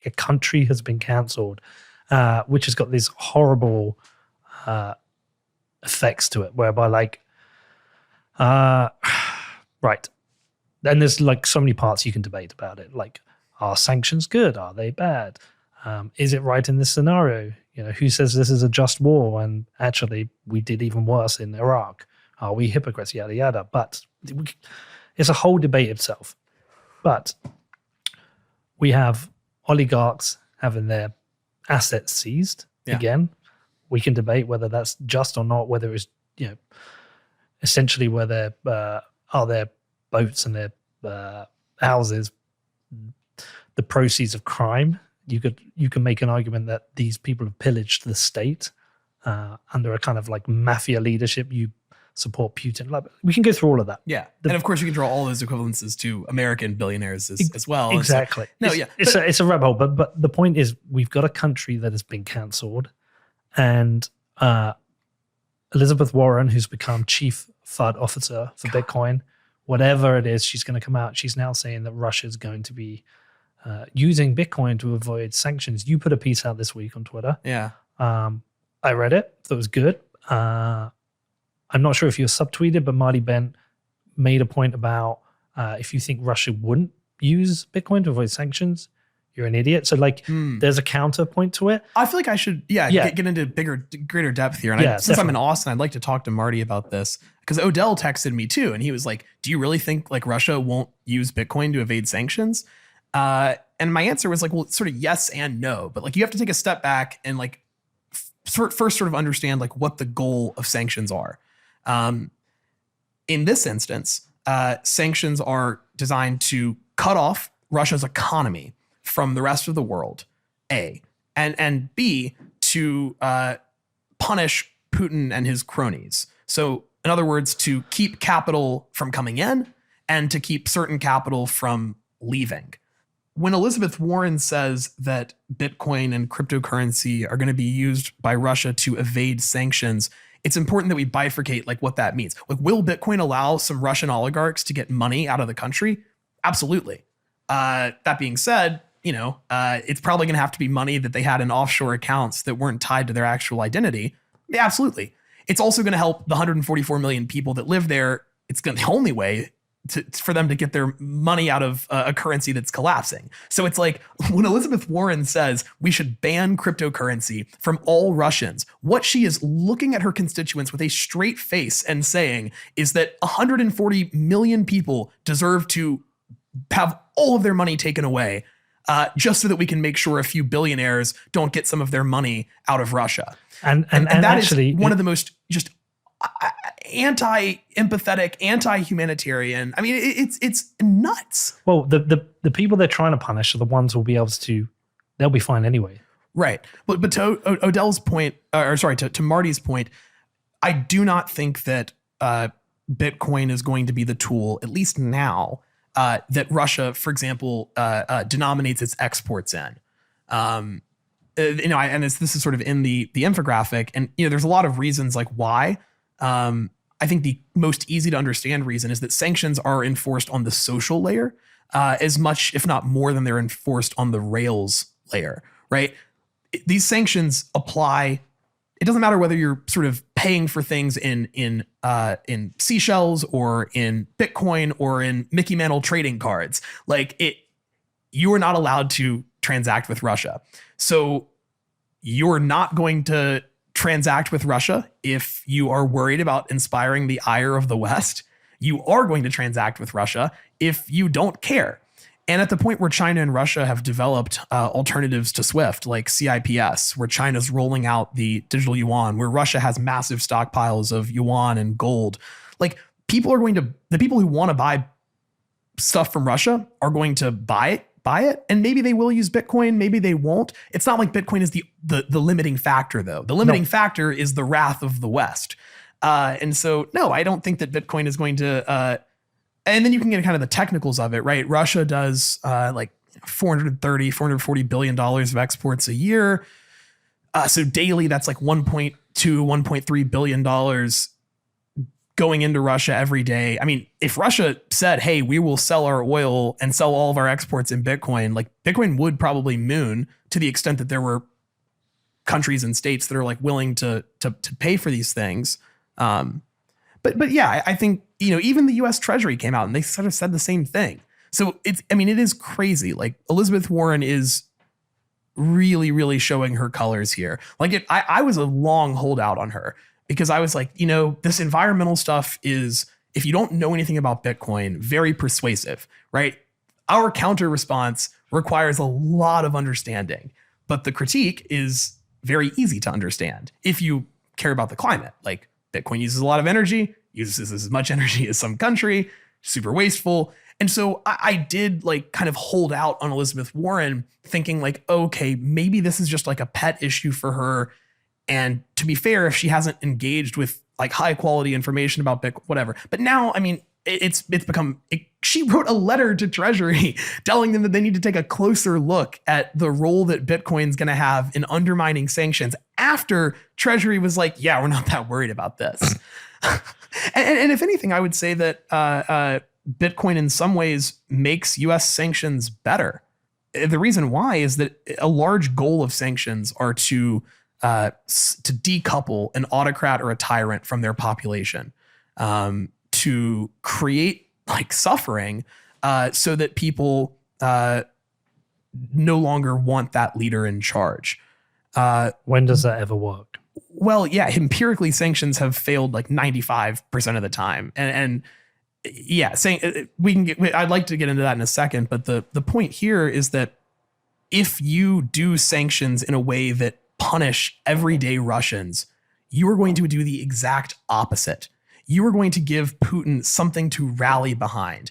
A country has been cancelled, which has got these horrible effects to it, whereby like, right. And there's like so many parts you can debate about it. Like, are sanctions good? Are they bad? Is it right in this scenario? You know, who says this is a just war? And actually, we did even worse in Iraq. Are we hypocrites? Yada, yada. But it's a whole debate itself. But we have oligarchs having their assets seized again. We can debate whether that's just or not, whether it's, you know, essentially where their are their boats and their houses the proceeds of crime. You can make an argument that these people have pillaged the state under a kind of like mafia leadership. You support Putin. Like, we can go through all of that. Yeah. And of course you can draw all those equivalences to American billionaires as well. Exactly. So, it's a rabbit hole. But the point is, we've got a country that has been cancelled, and Elizabeth Warren, who's become chief FUD officer for Bitcoin, whatever it is, she's going to come out. She's now saying that Russia is going to be using Bitcoin to avoid sanctions. You put a piece out this week on Twitter. Yeah. I read it. Thought it was good. I'm not sure if you're subtweeted, but Marty Bent made a point about if you think Russia wouldn't use Bitcoin to avoid sanctions, you're an idiot. So like there's a counterpoint to it. I feel like I should get into greater depth here. And since I'm in Austin, I'd like to talk to Marty about this, because Odell texted me too. And he was like, do you really think like Russia won't use Bitcoin to evade sanctions? And my answer was like, well, sort of yes and no. But like you have to take a step back and like first sort of understand like what the goal of sanctions are. In this instance, sanctions are designed to cut off Russia's economy from the rest of the world, A, and B, to punish Putin and his cronies. So in other words, to keep capital from coming in and to keep certain capital from leaving. When Elizabeth Warren says that Bitcoin and cryptocurrency are going to be used by Russia to evade sanctions, it's important that we bifurcate like what that means. Like, will Bitcoin allow some Russian oligarchs to get money out of the country? Absolutely. That being said, it's probably going to have to be money that they had in offshore accounts that weren't tied to their actual identity. Yeah, absolutely. It's also going to help the 144 million people that live there. It's the only way for them to get their money out of a currency that's collapsing. So it's like when Elizabeth Warren says we should ban cryptocurrency from all Russians, what she is looking at her constituents with a straight face and saying is that 140 million people deserve to have all of their money taken away just so that we can make sure a few billionaires don't get some of their money out of Russia. And that actually is one of the most just anti-empathetic, anti-humanitarian. I mean, it's nuts. Well, the people they're trying to punish are the ones who'll be able to, they'll be fine anyway. Right. But to Odell's point, to Marty's point, I do not think that Bitcoin is going to be the tool, at least now, that Russia, for example, denominates its exports in. And this is sort of in the infographic, and there's a lot of reasons like why. I think the most easy to understand reason is that sanctions are enforced on the social layer as much, if not more, than they're enforced on the rails layer, right? These sanctions apply. It doesn't matter whether you're sort of paying for things in seashells or in Bitcoin or in Mickey Mantle trading cards. You are not allowed to transact with Russia. So you're not going to transact with Russia if you are worried about inspiring the ire of the West. You are going to transact with Russia if you don't care. And at the point where China and Russia have developed alternatives to SWIFT, like CIPS, where China's rolling out the digital yuan, where Russia has massive stockpiles of yuan and gold, the people who want to buy stuff from Russia are going to buy it, and maybe they will use Bitcoin, maybe they won't. It's not like Bitcoin is the limiting factor, though. The limiting factor is the wrath of the West. And so, no, I don't think that Bitcoin is going to, and then you can get kind of the technicals of it, right? Russia does $440 billion of exports a year. So daily, that's like $1.2, $1.3 billion. going into Russia every day. I mean, if Russia said, hey, we will sell our oil and sell all of our exports in Bitcoin, like Bitcoin would probably moon to the extent that there were countries and states that are like willing to pay for these things. But yeah, I think, even the US Treasury came out and they sort of said the same thing. So it is crazy. Like Elizabeth Warren is really, really showing her colors here. Like I was a long holdout on her because I was like, this environmental stuff is, if you don't know anything about Bitcoin, very persuasive, right? Our counter response requires a lot of understanding, but the critique is very easy to understand if you care about the climate. Like Bitcoin uses a lot of energy, uses as much energy as some country, super wasteful. And so I did like kind of hold out on Elizabeth Warren thinking like, okay, maybe this is just like a pet issue for her. And to be fair, if she hasn't engaged with like high quality information about Bitcoin, whatever. But now, I mean, it's become, she wrote a letter to Treasury telling them that they need to take a closer look at the role that Bitcoin's going to have in undermining sanctions after Treasury was like, yeah, we're not that worried about this. and if anything, I would say that Bitcoin in some ways makes US sanctions better. The reason why is that a large goal of sanctions are to decouple an autocrat or a tyrant from their population, to create like suffering, so that people no longer want that leader in charge. When does that ever work? Well, yeah, empirically sanctions have failed like 95% of the time. And yeah, saying I'd like to get into that in a second, but the point here is that if you do sanctions in a way that punish everyday Russians, you are going to do the exact opposite. You are going to give Putin something to rally behind.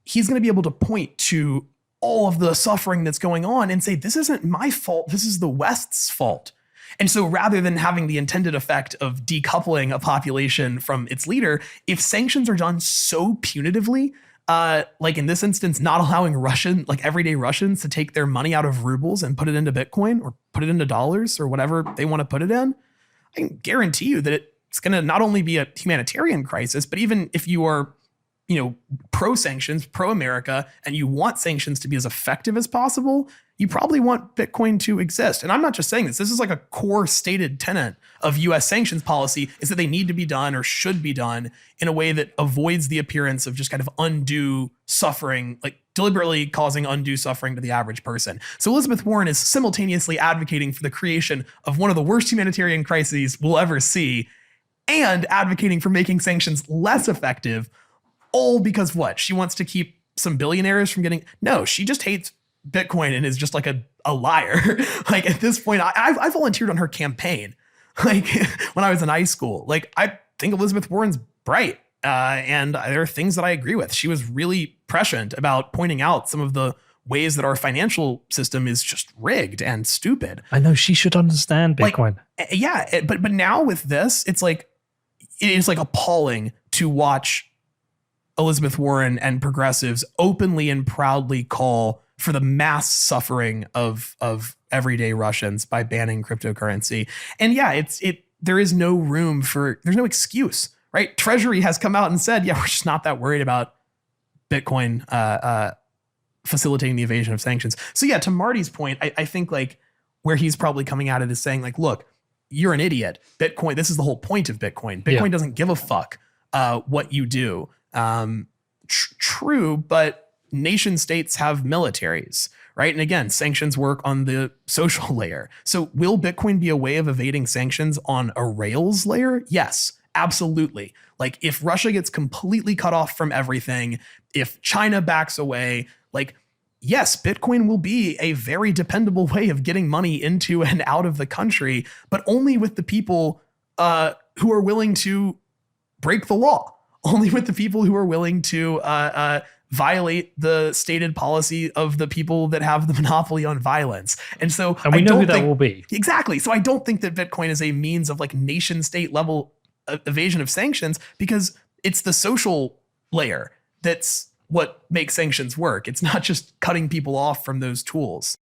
He's going to be able to point to all of the suffering that's going on and say, this isn't my fault. This is the West's fault. And so rather than having the intended effect of decoupling a population from its leader, if sanctions are done so punitively, like in this instance, not allowing everyday Russians to take their money out of rubles and put it into Bitcoin or put it into dollars or whatever they want to put it in, I can guarantee you that it's going to not only be a humanitarian crisis, but even if you are, pro-sanctions, pro-America, and you want sanctions to be as effective as possible, you probably want Bitcoin to exist. And I'm not just saying this. This is like a core stated tenet of US sanctions policy, is that they need to be done or should be done in a way that avoids the appearance of just kind of undue suffering, like deliberately causing undue suffering to the average person. So Elizabeth Warren is simultaneously advocating for the creation of one of the worst humanitarian crises we'll ever see and advocating for making sanctions less effective, all because what? She wants to keep some billionaires from getting... No, she just hates Bitcoin and is just like a liar. Like at this point, I volunteered on her campaign, like when I was in high school. Like I think Elizabeth Warren's bright, and there are things that I agree with. She was really prescient about pointing out some of the ways that our financial system is just rigged and stupid. I know, she should understand Bitcoin. But now with this, it is like appalling to watch Elizabeth Warren and progressives openly and proudly call for the mass suffering of everyday Russians by banning cryptocurrency. And yeah, there is no room there's no excuse, right? Treasury has come out and said, yeah, we're just not that worried about Bitcoin facilitating the evasion of sanctions. So yeah, to Marty's point, I think like where he's probably coming at it is saying like, look, you're an idiot. Bitcoin, this is the whole point of Bitcoin. Bitcoin doesn't give a fuck what you do. True, but nation states have militaries, right? And again, sanctions work on the social layer. So will Bitcoin be a way of evading sanctions on a rails layer? Yes, absolutely. Like if Russia gets completely cut off from everything, if China backs away, like yes, Bitcoin will be a very dependable way of getting money into and out of the country, but only with the people who are willing to break the law. Only with the people who are willing to violate the stated policy of the people that have the monopoly on violence. And we know who that will be. Exactly. So I don't think that Bitcoin is a means of like nation state level evasion of sanctions, because it's the social layer that's what makes sanctions work. It's not just cutting people off from those tools.